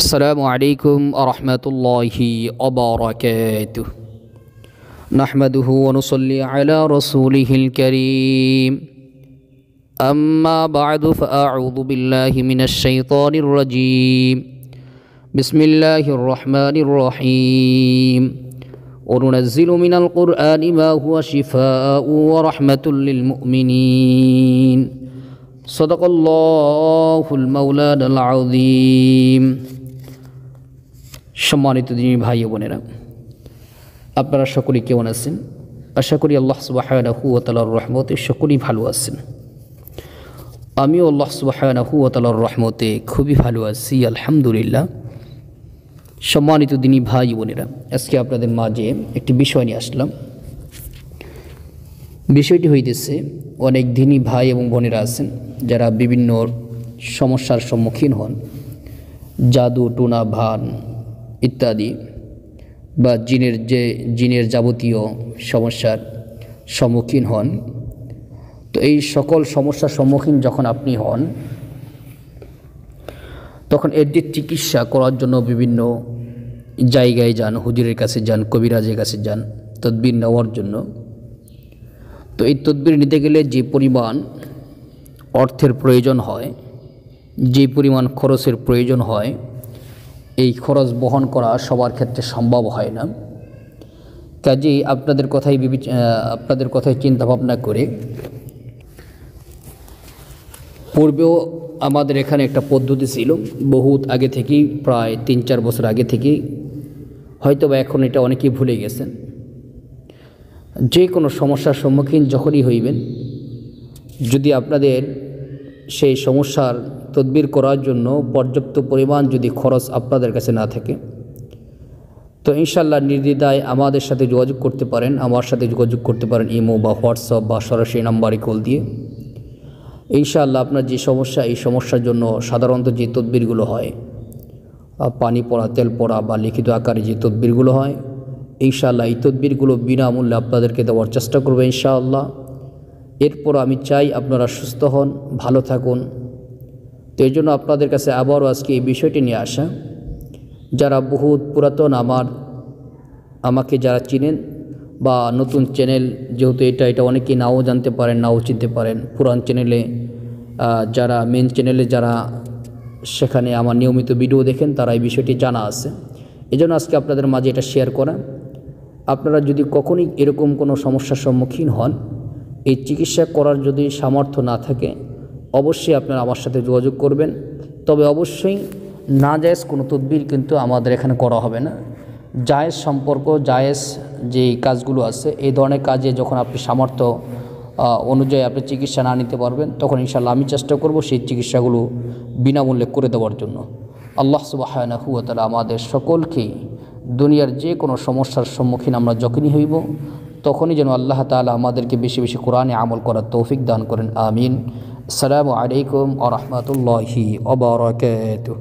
السلام عليكم ورحمة الله وبركاته. نحمده ونصلي على رسوله الكريم. أما بعد فأعوذ بالله من الشيطان الرجيم. بسم الله الرحمن الرحيم. وننزل من القرآن ما هو شفاء ورحمة للمؤمنين. صدق الله المولانا العظيم. সম্মানিত দিনী ভাই ও বোনেরা, আপনারা সকলেই কেমন আছেন? আশা করি আল্লাহ সুবহানাহু ওয়া তাআলার রহমতে সকলেই ভালো আছেন। আমিও আল্লাহ সুবহানাহু ওয়া তাআলার রহমতে খুবই ভালো আছি, আলহামদুলিল্লাহ। সম্মানিত দিনী ভাই ও বোনেরা, আজকে আপনাদের মাঝে একটি বিষয় নিয়ে আসলাম। বিষয়টি হইতেছে, অনেক দিনী ভাই এবং বোনেরা আছেন যারা বিভিন্ন সমস্যার সম্মুখীন হন, জাদু টুনা ভান ইত্যাদি বা জিনের যাবতীয় সমস্যার সম্মুখীন হন। তো এই সকল সমস্যার সম্মুখীন যখন আপনি হন, তখন এর যে চিকিৎসা করার জন্য বিভিন্ন জায়গায় যান, হুজুরের কাছে যান, কবিরাজের কাছে যান তদবির নেওয়ার জন্য। তো এই তদবির নিতে গেলে যে পরিমাণ অর্থের প্রয়োজন হয়, যে পরিমাণ খরচের প্রয়োজন হয়, এই খরচ বহন করা সবার ক্ষেত্রে সম্ভব হয় না। কাজেই আপনাদের কথাই চিন্তা ভাবনা করে পূর্বেও আমাদের এখানে একটা পদ্ধতি ছিল, বহুত আগে থেকেই, প্রায় 3-4 বছর আগে থেকেই, হয়তো বা এখন এটা অনেকেই ভুলে গেছেন। যে কোনো সমস্যার সম্মুখীন যখনই হইবেন, যদি আপনাদের সেই সমস্যার তদবির করার জন্য পর্যাপ্ত পরিমাণ যদি খরচ আপনাদের কাছে না থাকে, তো ইনশাআল্লাহ নির্দ্বিধায় আমাদের সাথে যোগাযোগ করতে পারেন। আমার সাথে যোগাযোগ করতে পারেন ইমো বা হোয়াটসঅ্যাপ বা সরাসরি নাম্বারে কল দিয়ে। ইনশাআল্লাহ আপনার যে সমস্যা, এই সমস্যার জন্য সাধারণত যে তদবিরগুলো হয়, পানি পড়া, তেল পড়া বা লিখিত আকারে যে তদবিরগুলো হয়, ইনশাআল্লাহ এই তদবিরগুলো বিনামূল্যে আপনাদেরকে দেওয়ার চেষ্টা করবে ইনশাআল্লাহ। এরপর আমি চাই আপনারা সুস্থ হন, ভালো থাকুন। তো এই জন্য আপনাদের কাছে আবারও আজকে এই বিষয়টি নিয়ে আসা। যারা বহুত পুরাতন আমাকে যারা চিনেন, বা নতুন চ্যানেল, যেহেতু এটা অনেকেই নাও জানতে পারেন, নাও চিনতে পারেন। পুরান চ্যানেলে যারা, মেন চ্যানেলে যারা সেখানে আমার নিয়মিত ভিডিও দেখেন, তারা এই বিষয়টি জানা আছে। এই জন্য আজকে আপনাদের মাঝে এটা শেয়ার করা। আপনারা যদি কখনই এরকম কোনো সমস্যার সম্মুখীন হন, এই চিকিৎসা করার যদি সামর্থ্য না থাকে, অবশ্যই আপনারা আমার সাথে যোগাযোগ করবেন। তবে অবশ্যই নাজায়েজ কোনো তদবির কিন্তু আমাদের এখানে করা হবে না। জায়েজ সম্পর্ক, জায়েজ যে কাজগুলো আছে, এই ধরনের কাজে যখন আপনি সামর্থ্য অনুযায়ী আপনি চিকিৎসা না নিতে পারবেন, তখন ইনশাআল্লাহ আমি চেষ্টা করব সেই চিকিৎসাগুলো বিনামূল্যে করে দেওয়ার জন্য। আল্লাহ সুবহানাহু ওয়া তাআলা আমাদের সকলকেই দুনিয়ার যে কোনো সমস্যার সম্মুখীন আমরা যখনই হইব, তখনই যেন আল্লাহ তাআলা আমাদেরকে বেশি বেশি কোরআনে আমল করার তৌফিক দান করেন। আমিন। আসসালামু আলাইকুম ওয়া রাহমাতুল্লাহি ওয়া বারাকাতুহু।